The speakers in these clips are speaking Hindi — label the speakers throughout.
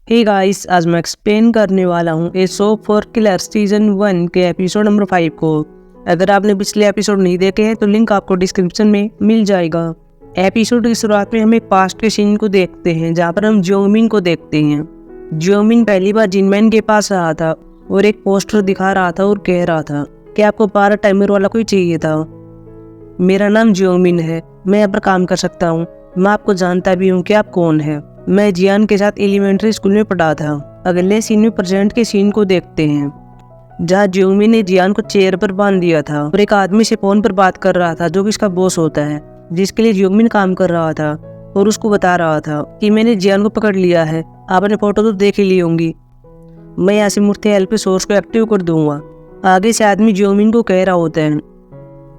Speaker 1: हे गाइस, आज मैं एक्सप्लेन करने वाला हूँ ए शो फॉर किलर सीजन 1 के एपिसोड नंबर 5 को। अगर आपने पिछले एपिसोड नहीं देखे हैं तो लिंक आपको डिस्क्रिप्शन में मिल जाएगा। एपिसोड की शुरुआत में हमें पास्ट के सीन को देखते हैं, जहाँ पर हम जियोमिन को देखते हैं। जियोमिन पहली बार जिनमैन के पास आया था और एक पोस्टर दिखा रहा था और कह रहा था कि आपको पावर टाइमर वाला कोई चाहिए था। मेरा नाम जियोमिन है, मैं यहाँ पर काम कर सकता हूँ। मैं आपको जानता भी हूँ कि आप कौन है। मैं जियान के साथ एलिमेंट्री स्कूल में पढ़ा था। अगले सीन में प्रेजेंट के सीन को देखते हैं, जहाँ जियोमिन ने जियान को चेयर पर बांध दिया था और एक आदमी से फोन पर बात कर रहा था जो कि इसका बॉस होता है, जिसके लिए जियोमिन काम कर रहा था। और उसको बता रहा था कि मैंने जियान को पकड़ लिया है, आपने फोटो तो देख ही ली होंगी। मैं यहाँ से मूर्ति हेल्प सोर्स को एक्टिव कर दूंगा। आगे से आदमी जियोमिन को कह रहा होता है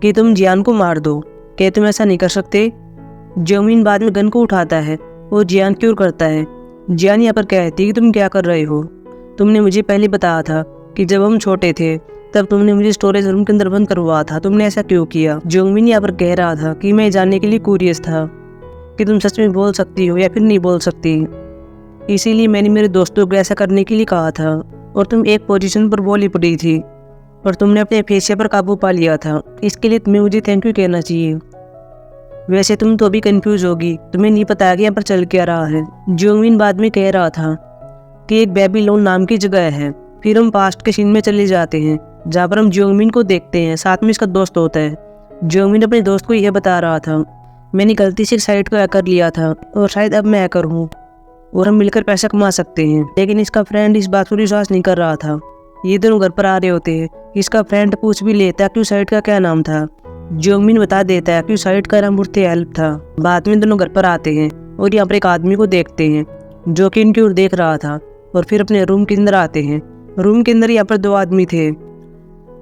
Speaker 1: कि तुम जियान को मार दो। क्या तुम ऐसा नहीं कर सकते? जियोमिन बाद में गन को उठाता है और जियान क्योर करता है। जियान यहाँ पर कहती है कि तुम क्या कर रहे हो? तुमने मुझे पहले बताया था कि जब हम छोटे थे तब तुमने मुझे स्टोरेज रूम के अंदर बंद करवाया था, तुमने ऐसा क्यों किया? जियोमिन यहाँ पर कह रहा था कि मैं जानने के लिए क्यूरियस था कि तुम सच में बोल सकती हो या फिर नहीं बोल सकती, इसीलिए मैंने मेरे दोस्तों को ऐसा करने के लिए कहा था। और तुम एक पोजीशन पर बोली पड़ी थी और तुमने अपने फेसिया पर काबू पा लिया था, इसके लिए तुम्हें मुझे थैंक यू कहना चाहिए। वैसे तुम तो अभी कंफ्यूज होगी, तुम्हें नहीं पता कि यहाँ पर चल क्या रहा है। जियोमिन बाद में कह रहा था कि एक बेबीलोन नाम की जगह है। फिर हम पास्ट के सीन में चले जाते हैं, जहाँ पर हम जियोमिन को देखते हैं, साथ में इसका दोस्त होता है। जियोमिन अपने दोस्त को यह बता रहा था, मैंने गलती से एक साइट को हैकर लिया था और शायद अब मैं हैकर हूँ और हम मिलकर पैसा कमा सकते हैं। लेकिन इसका फ्रेंड इस बात पर विश्वास नहीं कर रहा था। ये दोनों घर पर आ रहे होते हैं। इसका फ्रेंड पूछ भी लेता कि उस साइट का क्या नाम था। जियोमिन बता देता है कि उस साइट का नाम मूर्ति हेल्प था। बाद में दोनों घर पर आते हैं और यहाँ पर एक आदमी को देखते हैं जो कि इनकी ओर देख रहा था, और फिर अपने रूम के अंदर आते हैं। रूम के अंदर यहाँ पर दो आदमी थे।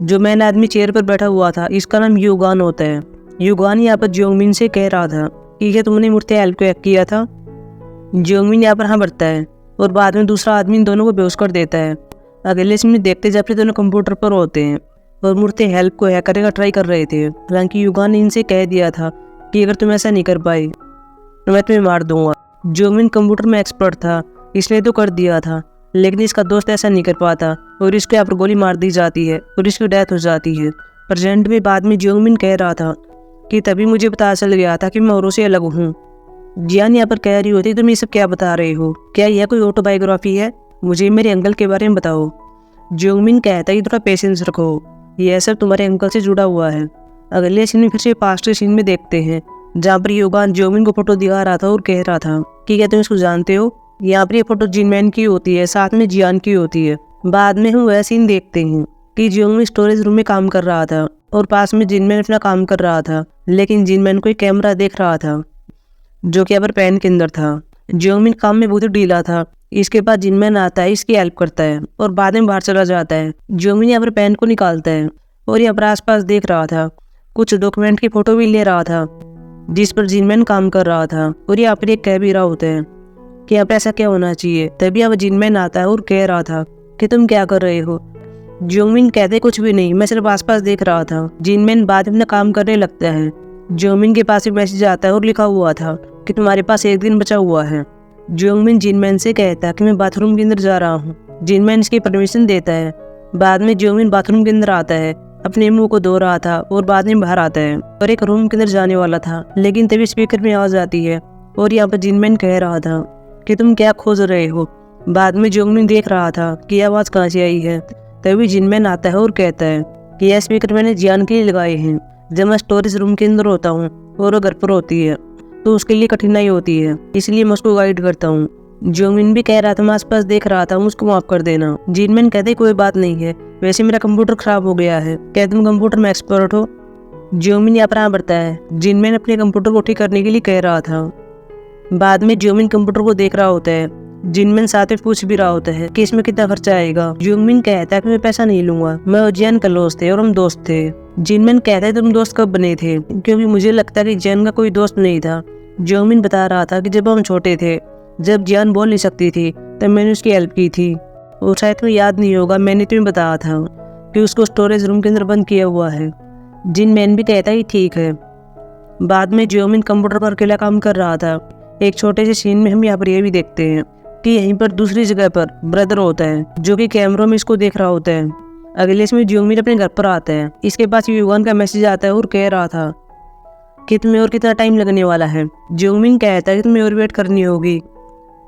Speaker 1: जो मैन आदमी चेयर पर बैठा हुआ था, इसका नाम युगान होता है। युगान यहाँ पर जियोमिन से कह रहा था कि क्या तुमने मूर्ति हेल्प को हैक किया था? जियोमिन यहाँ पर हाँ बढ़ता है और बाद में दूसरा आदमी इन दोनों को बेहोश कर देता है। अगले सीन में देखते जब दोनों कंप्यूटर पर होते हैं और मूर्ति हेल्प को हैक करने का ट्राई कर रहे थे। हालांकि युगान ने इनसे कह दिया था कि अगर तुम ऐसा नहीं कर पाए तो मैं तुम्हें मार दूंगा। जियोमिन कंप्यूटर में एक्सपर्ट था, इसने तो कर दिया था, लेकिन इसका दोस्त ऐसा नहीं कर पाता और इसको यहाँ पर गोली मार दी जाती है और इसकी डेथ हो जाती है। प्रेजेंट में बाद में जियोमिन कह रहा था कि तभी मुझे पता चल गया था कि मैं औरों से अलग हूँ। जियान यहाँ पर कह रही होती, तुम ये सब क्या बता रहे हो? क्या यह कोई ऑटोबायोग्राफी है? मुझे मेरे अंकल के बारे में बताओ। जियोमिन कहता है कि थोड़ा पेशेंस रखो, यह सब तुम्हारे अंकल से जुड़ा हुआ है। अगले सीन में फिर से पास्ट के सीन में देखते हैं, जहाँ पर युगान जियोमिन को फोटो दिखा रहा था और कह रहा था कि क्या तुम इसको जानते हो? यहाँ पर ये फोटो जिनमैन की होती है, साथ में जियान की होती है। बाद में हम वह सीन देखते हैं कि जियोमिन स्टोरेज रूम में काम कर रहा था और पास में जिनमैन अपना काम कर रहा था, लेकिन जिनमैन कोई कैमरा देख रहा था जो कि यहाँ पर पेन के अंदर था। जियोमिन काम में बहुत ही ढीला था। इसके बाद जिनमैन आता है, इसकी हेल्प करता है और बाद में बाहर चला जाता है। जियोमिन यहाँ पर पेन को निकालता है और यहाँ पर आसपास देख रहा था, कुछ डॉक्यूमेंट की फोटो भी ले रहा था जिस पर जिनमैन काम कर रहा था। और यहाँ पर एक कह भी रहा होता है कि यहाँ पर ऐसा क्या होना चाहिए। तभी यहाँ पर जिनमैन आता है और कह रहा था कि तुम क्या कर रहे हो? जियोमिन कहते कुछ भी नहीं, मैं सिर्फ आसपास देख रहा था। जिनमैन बाद में अपना काम करने लगता है। जियोमिन के पास एक मैसेज आता है और लिखा हुआ था कि तुम्हारे पास एक दिन बचा हुआ है। जियोमिन जिनमैन से कहता है कि मैं बाथरूम के अंदर जा रहा हूँ। जिनमैन इसकी परमिशन देता है। बाद में जियोमिन बाथरूम के अंदर आता है, अपने मुंह को धो रहा था और बाद में बाहर आता है और एक रूम के अंदर जाने वाला था, लेकिन तभी स्पीकर में आवाज आती है और यहाँ पर जिनमैन कह रहा था कि तुम क्या खोज रहे हो। बाद में जियोमिन देख रहा था कि आवाज कहाँ से आई है। तभी जिनमैन आता है और कहता है कि यह स्पीकर मैंने जियान के लिए लगाए हैं। जब मैं स्टोरेज रूम के अंदर होता हूँ और वो घर पर होती है तो उसके लिए कठिनाई होती है, इसलिए मैं उसको गाइड करता हूँ। जियोमिन भी कह रहा था मैं आसपास देख रहा था, मुझको माफ कर देना। जिनमैन कहते कोई बात नहीं है, वैसे मेरा कंप्यूटर खराब हो गया है, क्या तुम कंप्यूटर में एक्सपर्ट हो? जियोमिन यहाँ पर आ बढ़ता है। जिनमैन अपने कंप्यूटर को ठीक करने के लिए कह रहा था। बाद में जियोमिन कंप्यूटर को देख रहा होता है। जिनमैन साथ में पूछ भी रहा होता है कि इसमें कितना खर्चा आएगा। जियोमिन कहता है कि मैं पैसा नहीं लूंगा, मैं और जियान का दोस्त थे और हम दोस्त थे। जिनमैन कहता है तुम दोस्त कब बने थे? क्योंकि मुझे लगता है कि जियान का कोई दोस्त नहीं था। जियोमिन बता रहा था कि जब हम छोटे थे, जब जियान बोल नहीं सकती थी, तब मैंने उसकी हेल्प की थी। और शायद तुम्हें याद नहीं होगा, मैंने तुम्हें बताया था कि उसको स्टोरेज रूम के अंदर बंद किया हुआ है। जिनमैन भी कहता है ठीक है। बाद में जियोमिन कंप्यूटर पर अकेला काम कर रहा था। एक छोटे से सीन में हम यहाँ पर यह भी देखते हैं कि यहीं पर दूसरी जगह पर ब्रदर होता है जो कि कैमरों में इसको देख रहा होता है। अगले इसमें जियोंगमिन अपने घर पर आता है। इसके पास युवान का मैसेज आता है और कह रहा था कि तुम्हें और कितना टाइम लगने वाला है। जियोंगमिन कहता है कि तुम्हें और वेट करनी होगी।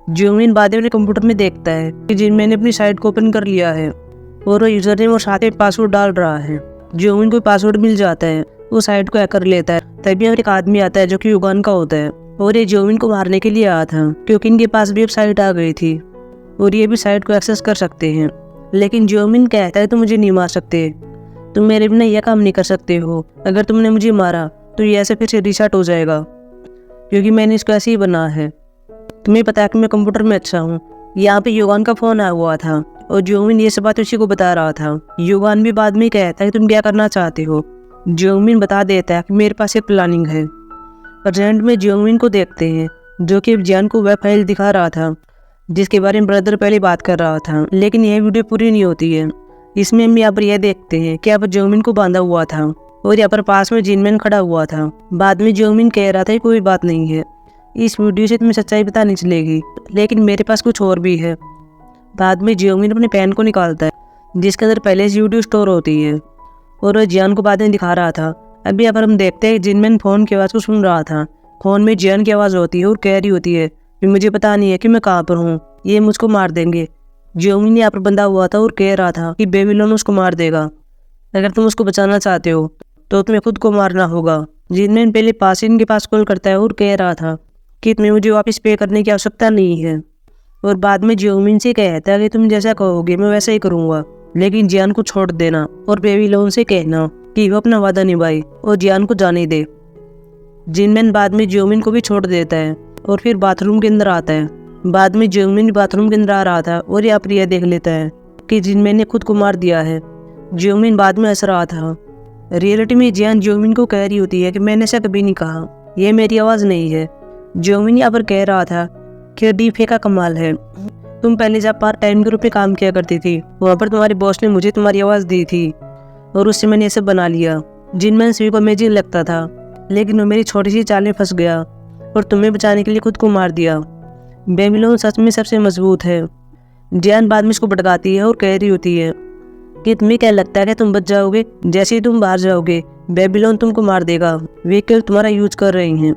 Speaker 1: जियोंगमिन बाद में अपने कंप्यूटर में देखता है कि जिनमैन ने अपनी साइट को ओपन कर लिया है और वो यूजर नेम और साथ में पासवर्ड डाल रहा है। जियोंगमिन को पासवर्ड मिल जाता है, वो साइट को हैक कर लेता है। तभी एक आदमी आता है जो कि युगान का होता है और ये जियोंगमिन को मारने के लिए आया था क्योंकि इनके पास भी अब साइट आ गई थी और ये भी साइट को एक्सेस कर सकते हैं। लेकिन जियोंगमिन कहता है तुम मुझे नहीं मार सकते, तुम मेरे बिना यह काम नहीं कर सकते हो। अगर तुमने मुझे मारा तो ये ऐसे फिर से रिसेट हो जाएगा क्योंकि मैंने इसको ऐसे ही बना है। तुम्हें पता है कि मैं कंप्यूटर में अच्छा हूँ। यहाँ पे युगान का फोन आया हुआ था और जियोंगमिन ये सब बात उसी को बता रहा था। युगान भी बाद में कहता है कि तुम क्या करना चाहते हो। जियोंगमिन बता देता है कि मेरे पास एक प्लानिंग है। प्रेजेंट में जियोंगमिन को देखते हैं जो कि जियान को वेब फाइल दिखा रहा था जिसके बारे में ब्रदर पहले बात कर रहा था। लेकिन यह वीडियो पूरी नहीं होती है। इसमें हम यहाँ पर यह देखते हैं कि यहाँ पर जियोंगमिन को बांधा हुआ था और यहाँ पर पास में जिनमैन खड़ा हुआ था। बाद में जियोंगमिन कह रहा था कोई बात नहीं है, इस वीडियो से तुम्हें सच्चाई पता नहीं चलेगी, लेकिन मेरे पास कुछ और भी है। बाद में जियोंगमिन अपने पेन को निकालता है जिसके अंदर पहले से वीडियो स्टोर होती है और वह जियान को बाद में दिखा रहा था। अभी यहाँ पर हम देखते हैं जिनमैन फोन की आवाज़ को सुन रहा था। फोन में जियान की आवाज़ होती है और कह रही होती है कि मुझे पता नहीं है कि मैं कहाँ पर हूँ, ये मुझको मार देंगे। जियोंगमिन यहाँ पर बंधा हुआ था और कह रहा था कि बेबीलोन उसको मार देगा। अगर तुम उसको बचाना चाहते हो तो तुम्हें खुद को मारना होगा। जिनमैन पहले पासिन के पास कॉल करता है और कह रहा था कि तुम्हें मुझे वापस पे करने की आवश्यकता नहीं है। और बाद में जियोंगमिन से कहता है कि तुम जैसा कहोगे मैं वैसा ही करूँगा, लेकिन जियान को छोड़ देना और बेबीलोन से कहना कि वो अपना वादा निभाए और जियान को जाने दे। जिनमैन बाद में जियोंगमिन को भी छोड़ देता है और फिर बाथरूम के अंदर आता है। बाद में जियोंगमिन बाथरूम के अंदर आ रहा था और यहाँ पर यह देख लेता है कि जिनमैन ने खुद को मार दिया है। जियोंगमिन बाद में हंस रहा था। रियलिटी में जियान जियोंगमिन को कह रही होती है कि मैंने ऐसा कभी नहीं कहा, यह मेरी आवाज़ नहीं है। जियोंगमिन यहाँ पर कह रहा था कि डीपफेक का कमाल है, तुम पहले जब पार्ट टाइम के रूप में काम किया करती थी वहाँ पर तुम्हारे बॉस ने मुझे तुम्हारी आवाज़ दी थी और उससे मैंने ऐसे बना लिया। जिनमैन सभी को अमेजिंग लगता था, लेकिन वो मेरी छोटी सी चाल में फंस गया और तुम्हें बचाने के लिए खुद को मार दिया। बेबीलोन सच में सबसे मजबूत है। जियान बाद में इसको भड़काती है और कह रही होती है कि तुम्हें क्या लगता है कि तुम बच जाओगे? जैसे ही तुम बाहर जाओगे बेबीलोन तुमको मार देगा, वे केवल तुम्हारा यूज कर रही हैं।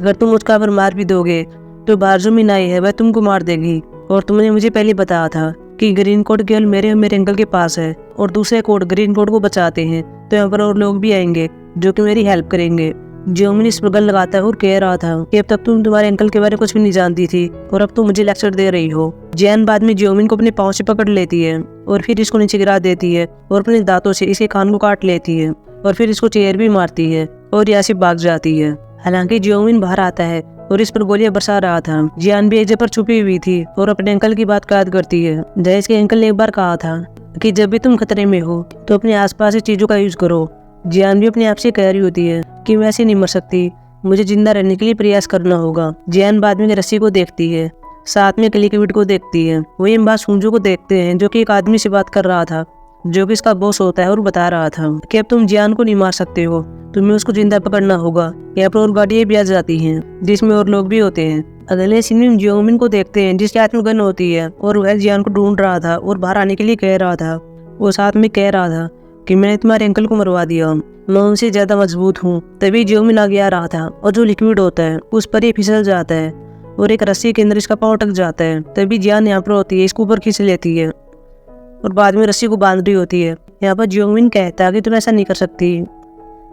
Speaker 1: अगर तुम उसका पर मार भी दोगे तो बाहर जो मीनाई है वह तुमको मार देगी। और तुमने मुझे पहले बताया था कि ग्रीन कोड केवल मेरे और मेरे अंकल के पास है और दूसरे कोड ग्रीन कोड को बचाते हैं, तो यहाँ पर और लोग भी आएंगे जो कि मेरी हेल्प करेंगे। जियोंगमिन इस पर गल लगाता है और कह रहा था कि अब तक तुम तुम्हारे अंकल के बारे में कुछ भी नहीं जानती थी और अब तुम मुझे लेक्चर दे रही हो। जियान बाद में जियोंगमिन को अपने पाँव से पकड़ लेती है और फिर इसको नीचे गिरा देती है और अपने दांतों से इसके कान को काट लेती है और फिर इसको चेयर भी मारती है और यहाँ से भाग जाती है। हालांकि जियोंगमिन बाहर आता है और इस पर गोलियां बरसा रहा था। जियान भी एक जगह पर छुपी हुई थी और अपने अंकल की बात याद करती है। जैसे इसके अंकल ने एक बार कहा था कि जब भी तुम खतरे में हो तो अपने आसपास की चीजों का यूज करो। जियान भी अपने आप से कह रही होती है कि मैं ऐसे नहीं मर सकती, मुझे जिंदा रहने के लिए प्रयास करना होगा। जियान बाद में रस्सी को देखती है, साथ में क्लिकविट को देखती है। वही हम बात सुंजू को देखते हैं जो कि एक आदमी से बात कर रहा था जो कि इसका बॉस होता है और बता रहा था कि अब तुम जियान को नहीं मार सकते हो, तुम्हें उसको जिंदा पकड़ना होगा। यहाँ पर और गाड़ियाँ भी आ जाती हैं जिसमें और लोग भी होते हैं। अगले सीन में जियोंगमिन को देखते हैं जिसके हाथ में गन होती है और वह जियान को ढूंढ रहा था और बाहर आने के लिए कह रहा था। वो साथ में कह रहा था कि मैंने तुम्हारे अंकल को मरवा दिया, मैं उनसे ज्यादा मजबूत हूँ। तभी जियोंगमिन आगे आ रहा था और जो लिक्विड होता है उस पर ही फिसल जाता है और एक रस्सी के अंदर इसका पाँव अटक जाता है। तभी जियान यहाँ पर होती है, इसको ऊपर खींच लेती है और बाद में रस्सी को बांध रही होती है। यहाँ पर जियोंगमिन कहता है कि तुम ऐसा नहीं कर सकती,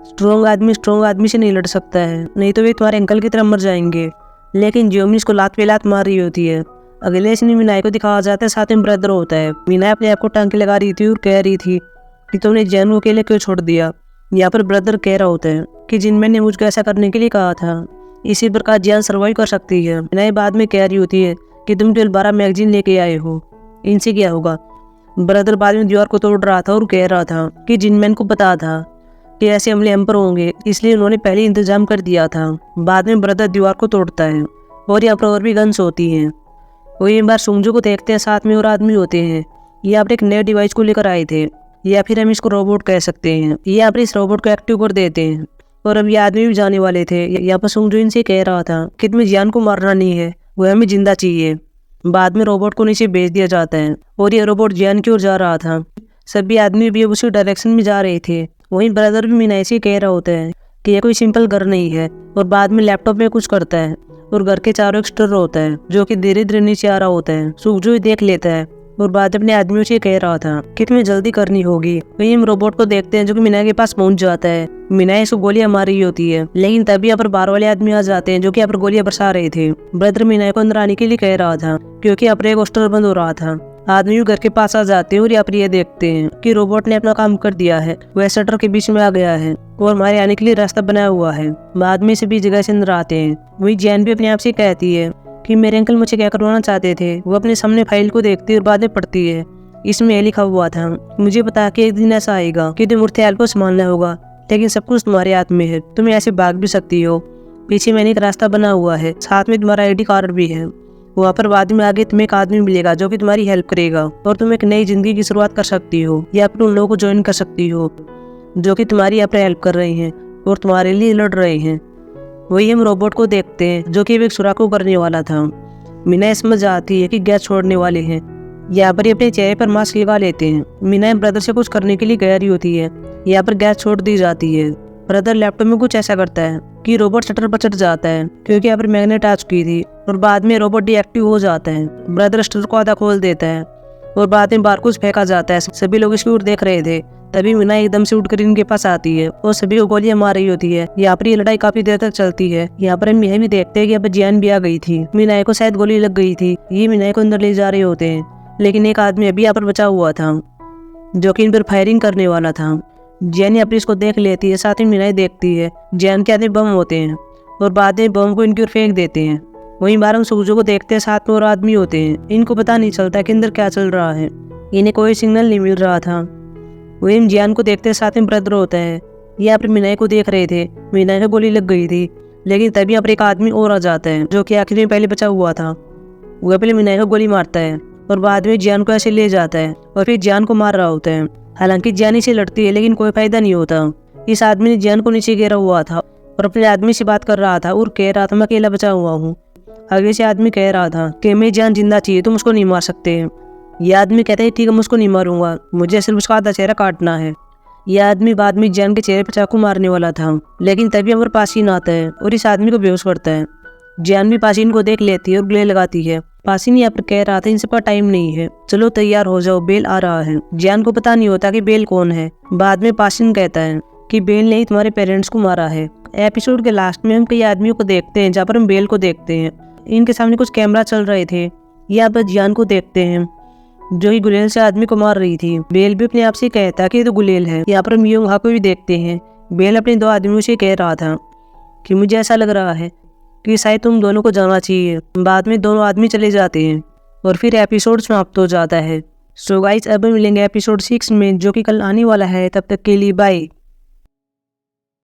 Speaker 1: स्ट्रॉन्ग आदमी से नहीं लड़ सकता है, नहीं तो वे तुम्हारे अंकल की तरह मर जाएंगे। लेकिन जियोंगमिन इसको लात पे लात मार रही होती है। अगले सीन में मीनाई को दिखाया जाता है, साथ में ब्रदर होता है। मीनाई अपने आप को टांके लगा रही थी और कह रही थी कि तुमने जियान को अकेले क्यों छोड़ दिया। यहाँ पर ब्रदर कह रहा होता है कि जिनमैन ने मुझको ऐसा करने के लिए कहा था, इसी प्रकार जियान सर्वाइव कर सकती है। मीनाई बाद में कह रही होती है कि तुम 12 मैगजीन लेके आए हो, इनसे क्या होगा। ब्रदर बाद में दीवार को तोड़ रहा था और कह रहा था कि जिनमैन को पता था कि ऐसे हमले हम पर होंगे, इसलिए उन्होंने पहले इंतजाम कर दिया था। बाद में ब्रदर दीवार को तोड़ता है और यहाँ पर और भी गन्स होती हैं। वो एक बार सुंजू को देखते हैं, साथ में और आदमी होते हैं। ये आप एक नए डिवाइस को लेकर आए थे, या फिर हम इसको रोबोट कह सकते हैं। ये आप इस रोबोट को एक्टिव कर देते हैं और अब ये आदमी भी जाने वाले थे। यहाँ पर सुंजू इनसे कह रहा था कि तुम्हें जियान को मारना नहीं है, वह हमें जिंदा चाहिए। बाद में रोबोट को नीचे भेज दिया जाता है और ये रोबोट जियान की ओर जा रहा था। सभी आदमी भी उसी डायरेक्शन में जा रहे थे। वहीं ब्रदर भी मीना से कह रहा होता है कि ये कोई सिंपल घर नहीं है, और बाद में लैपटॉप में कुछ करता है और घर के चारों एक स्टर होता है जो कि धीरे धीरे नीचे आ रहा होता है। सुखजो देख लेता है और बाद अपने आदमियों से कह रहा था कि तुम्हें जल्दी करनी होगी। वहीं हम रोबोट को देखते हैं जो कि मीना के पास पहुंच जाता है। मीना इसको गोलियां मार रही होती है, लेकिन तभी यहाँ पर बाहर वाले आदमी आ जाते हैं जो कि यहाँ पर गोलियां बरसा रहे थे। ब्रदर मीना को अंदर आने के लिए कह रहा था क्योंकि यहाँ पर एक हॉस्टल बंद हो रहा था। आदमी घर के पास आ जाते हैं और यहाँ पर ये देखते हैं कि रोबोट ने अपना काम कर दिया है, वह शटर के बीच में आ गया है और हमारे आने के लिए रास्ता बनाया हुआ है। बाद में सभी जगह से अंदर आते हैं। वही जैन भी अपने आप से कहती है कि मेरे अंकल मुझे क्या करवाना चाहते थे। वो अपने सामने फाइल को देखती है और बाद में पढ़ती है। इसमें लिखा हुआ था, मुझे पता कि एक दिन ऐसा आएगा कि तुम मूर्तियाल को संभालना होगा, लेकिन सब कुछ तुम्हारे हाथ में है। तुम ऐसे भाग भी सकती हो। पीछे मैंने एक रास्ता बना हुआ है, साथ में तुम्हारा ID कार्ड भी है। वहाँ पर बाद में आगे तुम्हें एक आदमी मिलेगा जो कि तुम्हारी हेल्प करेगा और तुम एक नई जिंदगी की शुरुआत कर सकती हो, या फिर उन लोगों को ज्वाइन कर सकती हो जो कि तुम्हारी यहाँ पर हेल्प कर रहे हैं और तुम्हारे लिए लड़ रहे हैं। वही हम रोबोट को देखते हैं जो कि एक सुराख करने वाला था। मीना समझ आती है कि गैस छोड़ने वाले हैं। यहाँ पर अपने चेहरे पर मास्क लगा लेते हैं। मीना ब्रदर से कुछ करने के लिए गैर होती है। यहाँ पर गैस छोड़ दी जाती है। ब्रदर लैपटॉप में कुछ ऐसा करता है कि रोबोट शटर पर चढ़ जाता है क्योंकि यहाँ पर मैग्नेट आ चुकी थी, और बाद में रोबोट डीएक्टिव हो जाता है। ब्रदर शटर को आधा खोल देता है और बाद में बाहर कुछ फेंका जाता है। सभी लोग इसकी ओर देख रहे थे। तभी मीना एकदम से उठकर इनके पास आती है और सभी को गोलियां मार रही होती है। यहाँ पर ये लड़ाई काफी देर तक चलती है। यहाँ पर हम यह भी देखते हैं कि यहाँ पर जियान भी आ गई थी। मीना को शायद गोली लग गई थी। ये मीना को अंदर ले जा रहे होते हैं, लेकिन एक आदमी अभी यहाँ पर बचा हुआ था जो कि इन पर फायरिंग करने वाला था। जैन अपनी इसको देख लेती है, साथ ही मीना देखती है। जैन के आदमी बम होते हैं और बाद में बम को इनकी ओर फेंक देते हैं। वहीं बार हम सूरजो को देखते हैं, साथ में और आदमी होते हैं। इनको पता नहीं चलता कि अंदर क्या चल रहा है, इन्हें कोई सिग्नल नहीं मिल रहा था। वहीं हम जैन को देखते हैं, साथ में ब्रदर होता है। ये यहाँ पर मीना को देख रहे थे। मीना को गोली लग गई थी, लेकिन तभी यहाँ पर एक आदमी और आ जाता है जो कि आखिर में पहले बचा हुआ था। वह पहले मीना को गोली मारता है और बाद में जियान को ऐसे ले जाता है और फिर जियान को मार रहा होता है। हालांकि जियान से लड़ती है, लेकिन कोई फायदा नहीं होता। इस आदमी ने जियान को नीचे गिरा हुआ था और अपने आदमी से बात कर रहा था और कह रहा था मैं अकेला बचा हुआ हूँ। आगे से आदमी कह रहा था कि मैं जियान जिंदा चाहिए, तुम उसको नहीं मार सकते। यह आदमी कहता है ठीक है, मैं उसको नहीं मारूंगा, मुझे सिर्फ उसका आधा चेहरा काटना है। यह आदमी बाद में जियान के चेहरे पर चाकू मारने वाला था, लेकिन तभी अमर पासीन आता है और इस आदमी को बेहोश करता है। जियान भी पासीन को देख लेती है और गले लगाती है। पासीन यहाँ पर कह रहा था इनसे पर टाइम नहीं है, चलो तैयार हो जाओ, बेल आ रहा है। जियान को पता नहीं होता कि बेल कौन है। बाद में पासीन कहता है कि बेल ने ही तुम्हारे पेरेंट्स को मारा है। एपिसोड के लास्ट में हम कई आदमियों को देखते हैं जहाँ पर हम बेल को देखते हैं। इनके सामने कुछ कैमरा चल रहे थे। यहाँ पर जियान को देखते हैं जो ही गुलेल से आदमी को मार रही थी। बेल भी अपने आप से कहता है कि ये तो गुलेल है। यहाँ पर हम यूंग को भी देखते हैं। बेल अपने दो आदमियों से कह रहा था कि मुझे ऐसा लग रहा है कि शायद तुम दोनों को जाना चाहिए। बाद में दोनों आदमी चले जाते हैं और फिर एपिसोड समाप्त हो जाता है। सो गाइस, अब मिलेंगे एपिसोड 6 में जो कि कल आने वाला है। तब तक के लिए बाय।